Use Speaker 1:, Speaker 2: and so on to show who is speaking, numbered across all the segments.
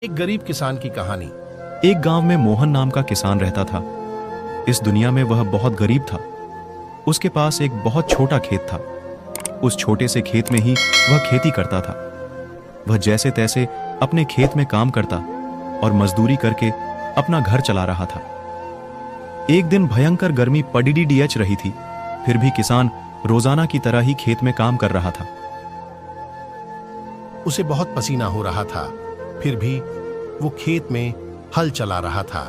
Speaker 1: एक गरीब किसान की कहानी।
Speaker 2: एक गांव में मोहन नाम का किसान रहता था। इस दुनिया में वह बहुत गरीब था। उसके पास एक बहुत छोटा खेत था। उस छोटे से खेत में ही वह खेती करता था। वह जैसे तैसे अपने खेत में काम करता और मजदूरी करके अपना घर चला रहा था। एक दिन भयंकर गर्मी पड़ीडीएच रही थी, फिर भी किसान रोजाना की तरह ही खेत में काम कर रहा था।
Speaker 1: उसे बहुत पसीना हो रहा था, फिर भी वो खेत में हल चला रहा था।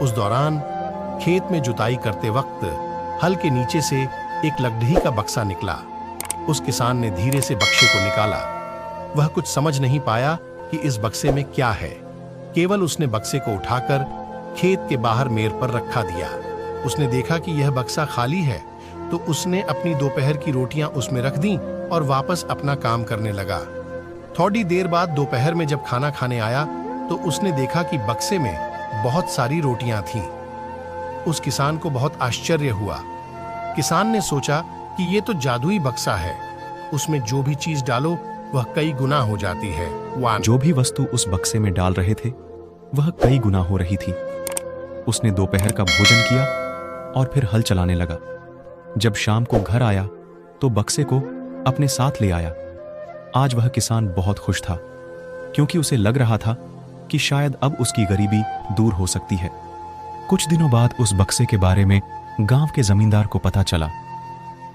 Speaker 1: उस दौरान खेत में जुताई करते वक्त हल के नीचे से एक लकड़ी का बक्सा निकला। उस किसान ने धीरे से बक्से को निकाला। वह कुछ समझ नहीं पाया कि इस बक्से में क्या है। केवल उसने बक्से को उठाकर खेत के बाहर मेड़ पर रखा दिया। उसने देखा कि यह बक्सा खाली है, तो उसने अपनी दोपहर की रोटियां उसमें रख दी और वापस अपना काम करने लगा। थोड़ी देर बाद दोपहर में जब खाना खाने आया तो उसने देखा कि बक्से में बहुत सारी रोटियां थीं। उस किसान को बहुत आश्चर्य हुआ। किसान ने सोचा कि ये तो जादुई बक्सा है, उसमें जो भी चीज डालो वह कई गुना हो जाती है।
Speaker 2: जो भी वस्तु उस बक्से में डाल रहे थे वह कई गुना हो रही थी। उसने दोपहर का भोजन किया और फिर हल चलाने लगा। जब शाम को घर आया तो बक्से को अपने साथ ले आया। आज वह किसान बहुत खुश था, क्योंकि उसे लग रहा था कि शायद अब उसकी गरीबी दूर हो सकती है। कुछ दिनों बाद उस बक्से के बारे में गांव के जमींदार को पता चला।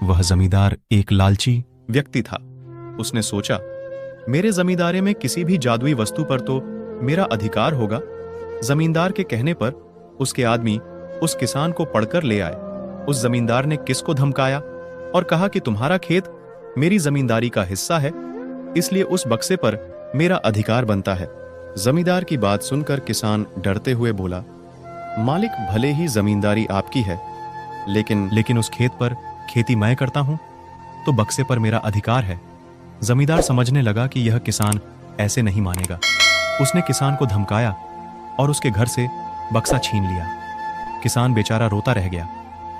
Speaker 2: वह जमींदार एक लालची व्यक्ति था। उसने सोचा, मेरे जमींदारे में किसी भी जादुई वस्तु पर तो मेरा अधिकार होगा। जमींदार के कहने पर उसके आदमी उस किसान को पकड़कर ले आए। उस जमींदार ने किसको धमकाया और कहा कि तुम्हारा खेत मेरी जमींदारी का हिस्सा है, इसलिए उस बक्से पर मेरा अधिकार बनता है। जमींदार की बात सुनकर किसान डरते हुए बोला, मालिक, भले ही जमींदारी आपकी है, लेकिन उस खेत पर खेती मैं करता हूं, तो बक्से पर मेरा अधिकार है। जमींदार समझने लगा कि यह किसान ऐसे नहीं मानेगा। उसने किसान को धमकाया और उसके घर से बक्सा छीन लिया। किसान बेचारा रोता रह गया।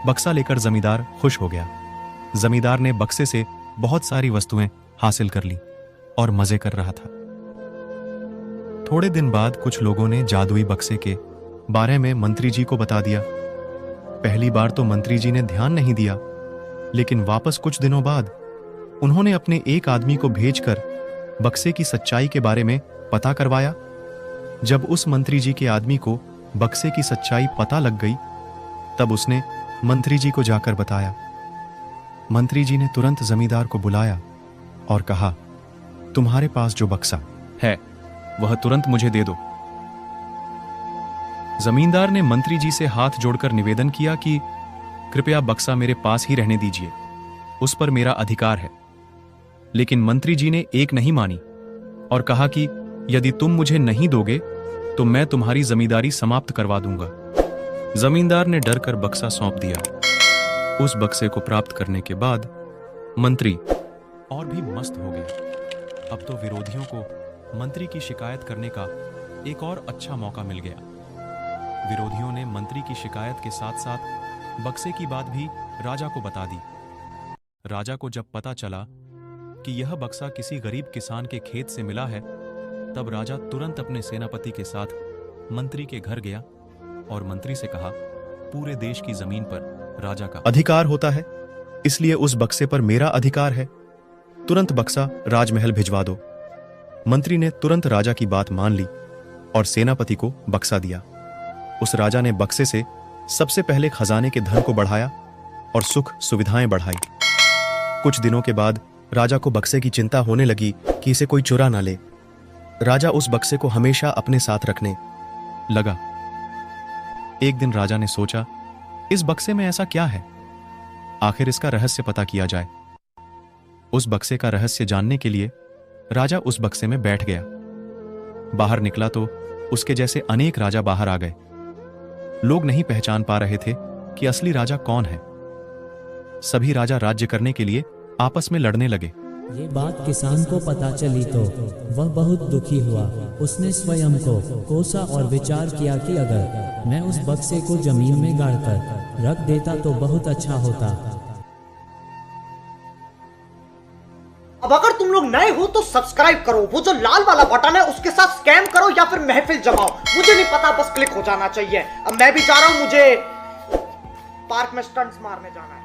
Speaker 2: बक्सा लेकर जमींदार खुश हो गया। जमींदार ने बक्से से बहुत सारी वस्तुएं हासिल कर ली और मजे कर रहा था। थोड़े दिन बाद कुछ लोगों ने जादुई बक्से के बारे में मंत्री जी को बता दिया। पहली बार तो मंत्री जी ने ध्यान नहीं दिया, लेकिन वापस कुछ दिनों बाद उन्होंने अपने एक आदमी को भेजकर बक्से की सच्चाई के बारे में पता करवाया। जब उस मंत्री जी के आदमी को बक्से की सच्चाई पता लग गई, तब उसने मंत्री जी को जाकर बताया। मंत्री जी ने तुरंत जमींदार को बुलाया और कहा, तुम्हारे पास जो बक्सा है वह तुरंत मुझे दे दो। जमींदार ने मंत्री जी से हाथ जोड़कर निवेदन किया कि कृपया बक्सा मेरे पास ही रहने दीजिए, उस पर मेरा अधिकार है। लेकिन मंत्री जी ने एक नहीं मानी और कहा कि यदि तुम मुझे नहीं दोगे तो मैं तुम्हारी जमींदारी समाप्त करवा दूंगा। जमींदार ने डरकर बक्सा सौंप दिया। उस बक्से को प्राप्त करने के बाद मंत्री और भी मस्त हो गए। अब तो विरोधियों को मंत्री की शिकायत करने का एक और अच्छा मौका मिल गया। विरोधियों ने मंत्री की शिकायत के साथ साथ बक्से की बात भी राजा को बता दी। राजा को जब पता चला कि यह बक्सा किसी गरीब किसान के खेत से मिला है, तब राजा तुरंत अपने सेनापति के साथ मंत्री के घर गया और मंत्री से कहा, पूरे देश की जमीन पर राजा का अधिकार होता है, इसलिए उस बक्से पर मेरा अधिकार है। तुरंत बक्सा राजमहल भिजवा दो। मंत्री ने तुरंत राजा की बात मान ली और सेनापति को बक्सा दिया। उस राजा ने बक्से से सबसे पहले खजाने के धन को बढ़ाया और सुख सुविधाएं बढ़ाई। कुछ दिनों के बाद राजा को बक्से की चिंता होने लगी कि इसे कोई चुरा ना ले। राजा उस बक्से को हमेशा अपने साथ रखने लगा। एक दिन राजा ने सोचा, इस बक्से में ऐसा क्या है, आखिर इसका रहस्य पता किया जाए। उस बक्से का रहस्य जानने के लिए राजा उस बक्से में बैठ गया। बाहर निकला तो उसके जैसे अनेक राजा बाहर आ गए। लोग नहीं पहचान पा रहे थे कि असली राजा कौन है। सभी राजा राज्य करने के लिए आपस में लड़ने लगे।
Speaker 3: ये बात किसान को पता चली तो वह बहुत दुखी हुआ। उसने स्वयं को कोसा और विचार किया कि अगर मैं उस बक्से को जमीन में गाड़कर रख देता तो बहुत अच्छा होता।
Speaker 4: अब अगर तुम लोग नए हो तो सब्सक्राइब करो, वो जो लाल वाला बटन है उसके साथ स्कैम करो या फिर महफिल जमाओ, मुझे नहीं पता, बस क्लिक हो जाना चाहिए। अब मैं भी जा रहा हूं, मुझे पार्क में स्टंट्स मारने जाना है।